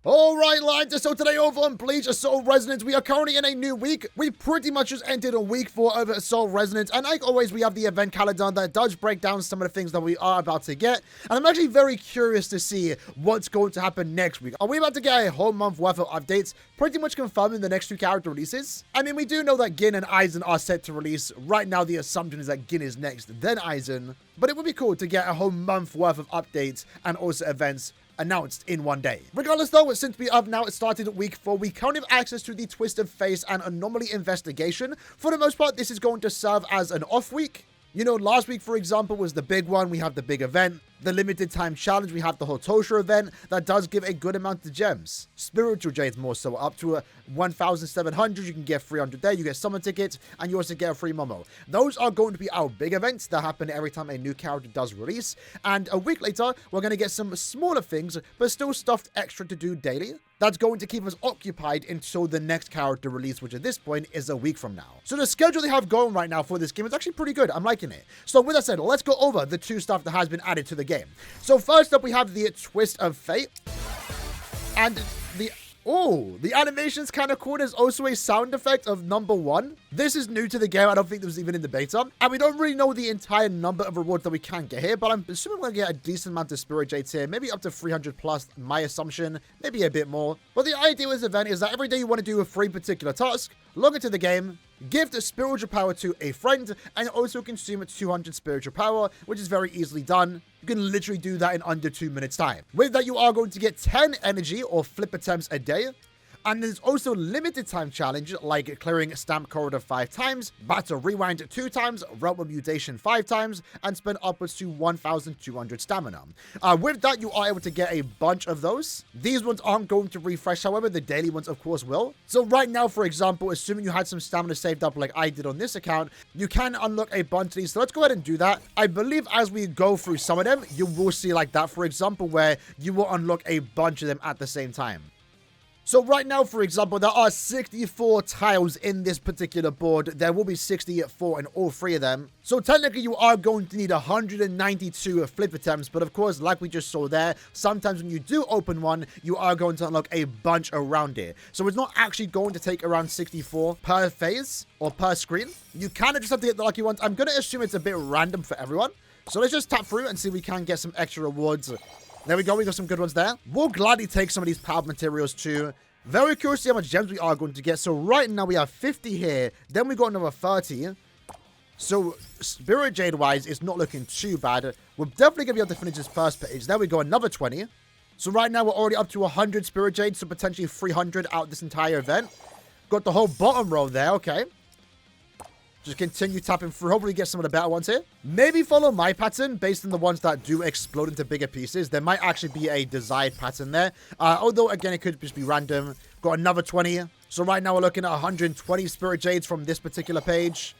Alright lads, so today over on Bleach Assault Resonance, we are currently in a new week. We pretty much just entered a week 4 of Assault Resonance, and like always we have the event calendar that does break down some of the things that we are about to get, and I'm actually very curious to see what's going to happen next week. Are we about to get a whole month worth of updates, pretty much confirming the next 2 character releases? I mean, we do know that Gin and Aizen are set to release. Right now the assumption is that Gin is next, then Aizen, but it would be cool to get a whole month worth of updates and also events announced in one day. Regardless though, since we have now started week 4, we currently have access to the Twisted Face and Anomaly investigation. For the most part, this is going to serve as an off week. You know, last week, for example, was the big one. We have the big event, the limited time challenge. We have the Hotosha event that does give a good amount of gems. Spiritual Jades more so, up to 1,700. You can get 300 there. You get summon tickets, and you also get a free Momo. Those are going to be our big events that happen every time a new character does release. And a week later, we're going to get some smaller things, but still stuff extra to do daily. That's going to keep us occupied until the next character release, which at this point is a week from now. So the schedule they have going right now for this game is actually pretty good. I'm liking it. So with that said, let's go over the 2 stuff that has been added to the game. So first up, we have the Twist of Fate. And the animation's kind of cool. There's also a sound effect of number 1. This is new to the game. I don't think this was even in the beta. And we don't really know the entire number of rewards that we can get here, but I'm assuming we're going to get a decent amount of Spirit Jades here. Maybe up to 300 plus, my assumption. Maybe a bit more. But the idea with this event is that every day you want to do a free particular task, log into the game, give the spiritual power to a friend, and also consume 200 spiritual power, which is very easily done. You can literally do that in under 2 minutes time. With that, you are going to get 10 energy or flip attempts a day. And there's also limited time challenge like clearing Stamp Corridor 5 times, Battle Rewind 2 times, Realm of Mutation 5 times, and spend upwards to 1,200 stamina. With that, you are able to get a bunch of those. These ones aren't going to refresh, however, the daily ones of course will. So right now, for example, assuming you had some stamina saved up like I did on this account, you can unlock a bunch of these. So let's go ahead and do that. I believe as we go through some of them, you will see like that, for example, where you will unlock a bunch of them at the same time. So right now, for example, there are 64 tiles in this particular board. There will be 64 in all 3 of them. So technically, you are going to need 192 flip attempts. But of course, like we just saw there, sometimes when you do open one, you are going to unlock a bunch around it. So it's not actually going to take around 64 per phase or per screen. You kind of just have to get the lucky ones. I'm going to assume it's a bit random for everyone. So let's just tap through and see if we can get some extra rewards. There we go. We got some good ones there. We'll gladly take some of these power materials too. Very curious to see how much gems we are going to get. So right now we have 50 here. Then we got another 30. So Spirit Jade wise, it's not looking too bad. We're definitely going to be able to finish this first page. There we go. Another 20. So right now we're already up to 100 Spirit Jades. So potentially 300 out this entire event. Got the whole bottom row there. Okay. Just continue tapping through. Hopefully get some of the better ones here. Maybe follow my pattern based on the ones that do explode into bigger pieces. There might actually be a desired pattern there. Although, again, it could just be random. Got another 20. So right now we're looking at 120 Spirit Jades from this particular page.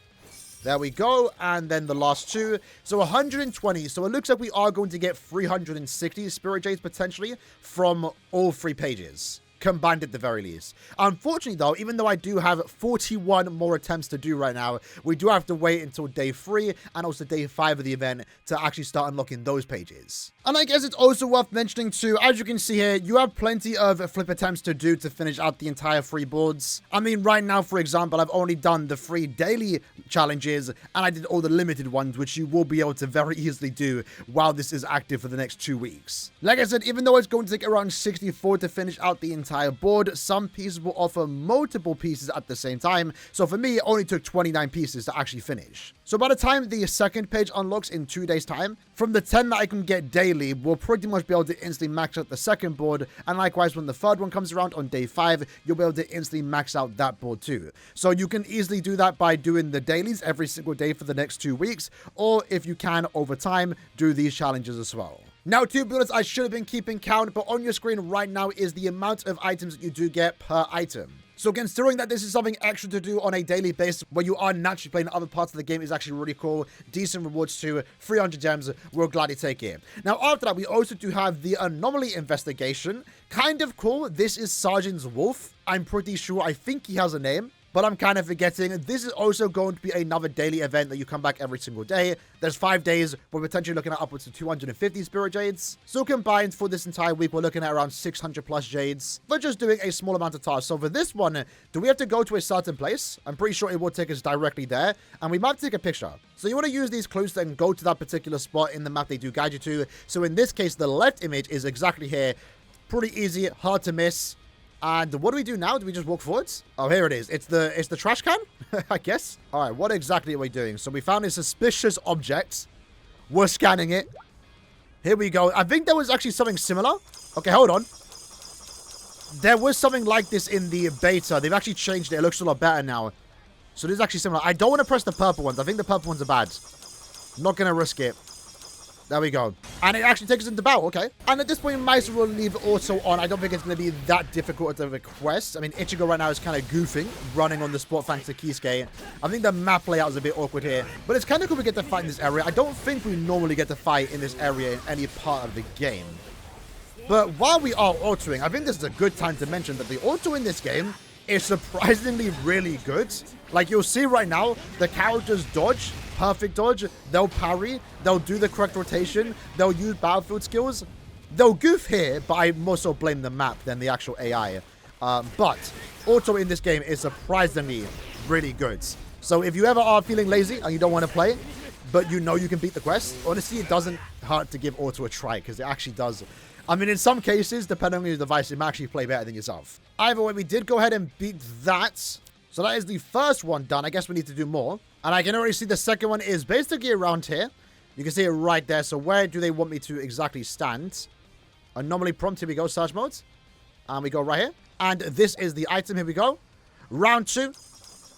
There we go. And then the last 2. So 120. So it looks like we are going to get 360 Spirit Jades potentially from all 3 pages. Combined at the very least. Unfortunately though, even though I do have 41 more attempts to do right now, we do have to wait until day 3 and also day 5 of the event to actually start unlocking those pages. And I guess it's also worth mentioning too, as you can see here, you have plenty of flip attempts to do to finish out the entire 3 boards. I mean, right now, for example, I've only done the 3 daily challenges and I did all the limited ones, which you will be able to very easily do while this is active for the next 2 weeks. Like I said, even though it's going to take around 64 to finish out the entire board, some pieces will offer multiple pieces at the same time. So for me, it only took 29 pieces to actually finish. So by the time the second page unlocks in 2 days time, from the 10 that I can get daily, we'll pretty much be able to instantly max out the second board. And likewise, when the third one comes around on day 5, you'll be able to instantly max out that board too. So you can easily do that by doing the dailies every single day for the next 2 weeks. Or if you can, over time, do these challenges as well. Now, to be honest, I should have been keeping count, but on your screen right now is the amount of items that you do get per item. So considering that this is something extra to do on a daily basis where you are naturally playing other parts of the game is actually really cool. Decent rewards too. 300 gems. We'll gladly take it. Now, after that, we also do have the Anomaly investigation. Kind of cool. This is Sergeant Wolf. I'm pretty sure. I think he has a name. But I'm kind of forgetting, this is also going to be another daily event that you come back every single day. There's 5 days. We're potentially looking at upwards of 250 Spirit Jades. So combined for this entire week, we're looking at around 600 plus Jades. But just doing a small amount of tasks. So for this one, do we have to go to a certain place? I'm pretty sure it will take us directly there. And we might take a picture. So you want to use these clues to then go to that particular spot in the map they do guide you to. So in this case, the left image is exactly here. Pretty easy, hard to miss. And what do we do now? Do we just walk forwards? Oh, here it is. It's the trash can, I guess. All right, what exactly are we doing? So we found a suspicious object. We're scanning it. Here we go. I think there was actually something similar. Okay, hold on. There was something like this in the beta. They've actually changed it. It looks a lot better now. So this is actually similar. I don't want to press the purple ones. I think the purple ones are bad. Not going to risk it. There we go. And it actually takes us into battle, okay. And at this point, we might as well leave auto on. I don't think it's going to be that difficult of a quest. I mean, Ichigo right now is kind of goofing, running on the spot thanks to Kisuke. I think the map layout is a bit awkward here. But it's kind of cool we get to fight in this area. I don't think we normally get to fight in this area in any part of the game. But while we are autoing, I think this is a good time to mention that the auto in this game is surprisingly really good. Like you'll see right now, the characters dodge, perfect dodge, they'll parry, they'll do the correct rotation, they'll use battlefield skills. They'll goof here, but I more so blame the map than the actual AI. But auto in this game is surprisingly really good. So if you ever are feeling lazy and you don't want to play, but you know you can beat the quest, honestly, it doesn't hurt to give auto a try because it actually does. I mean, in some cases, depending on your device, it might actually play better than yourself. Either way, we did go ahead and beat that. So that is the first one done. I guess we need to do more. And I can already see the second one is basically around here. You can see it right there. So where do they want me to exactly stand? Anomaly prompt. Here we go. Search mode. And we go right here. And this is the item. Here we go. Round 2.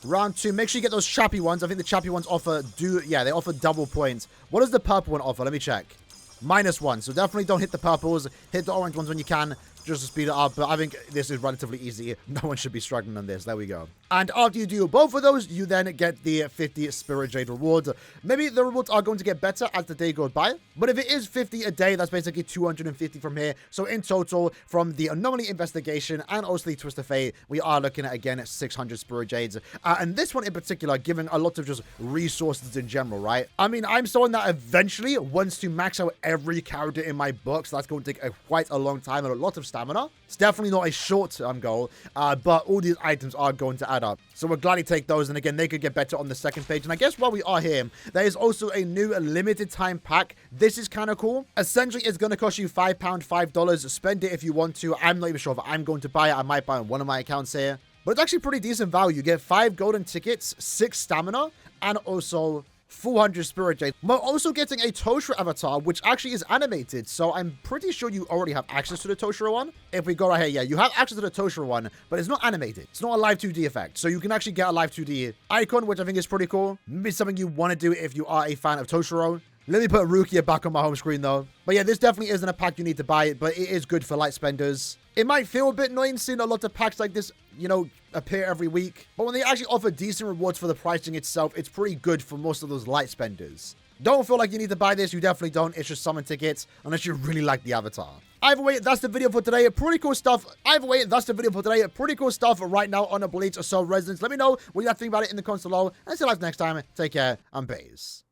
Round 2. Make sure you get those chappy ones. I think the chappy ones offer they offer double points. What does the purple one offer? Let me check. -1. So definitely don't hit the purples. Hit the orange ones when you can, just to speed it up. But I think this is relatively easy. No one should be struggling on this. There we go. And after you do both of those, you then get the 50 Spirit Jade reward. Maybe the rewards are going to get better as the day goes by. But if it is 50 a day, that's basically 250 from here. So in total, from the Anomaly investigation and also the Twist of Fate, we are looking at, again, 600 Spirit Jades. And this one in particular, giving a lot of just resources in general, right? I mean, I'm someone that eventually wants to max out every character in my book. So that's going to take quite a long time and a lot of stamina. It's definitely not a short-term goal, but all these items are going to add up. So we'll gladly take those, and again, they could get better on the second page. And I guess while we are here, there is also a new limited time pack. This is kind of cool. Essentially, it's going to cost you £5, $5. Spend it if you want to. I'm not even sure if I'm going to buy it. I might buy on one of my accounts here. But it's actually pretty decent value. You get 5 golden tickets, 6 stamina, and also 400 Spirit Jade. We're also getting a Toshiro avatar, which actually is animated. So I'm pretty sure you already have access to the Toshiro one. If we go right here, yeah, you have access to the Toshiro one, but it's not animated. It's not a live 2D effect. So you can actually get a live 2D icon, which I think is pretty cool. Maybe something you want to do if you are a fan of Toshiro. Let me put Rukia back on my home screen, though. But yeah, this definitely isn't a pack you need to buy, but it is good for light spenders. It might feel a bit annoying seeing a lot of packs like this, you know, appear every week. But when they actually offer decent rewards for the pricing itself, it's pretty good for most of those light spenders. Don't feel like you need to buy this. You definitely don't. It's just summon tickets, unless you really like the avatar. Either way, that's the video for today. Pretty cool stuff. Pretty cool stuff right now on a Bleach Assault Resonance. Let me know what you guys think about it in the comments below. And until next time, take care and peace.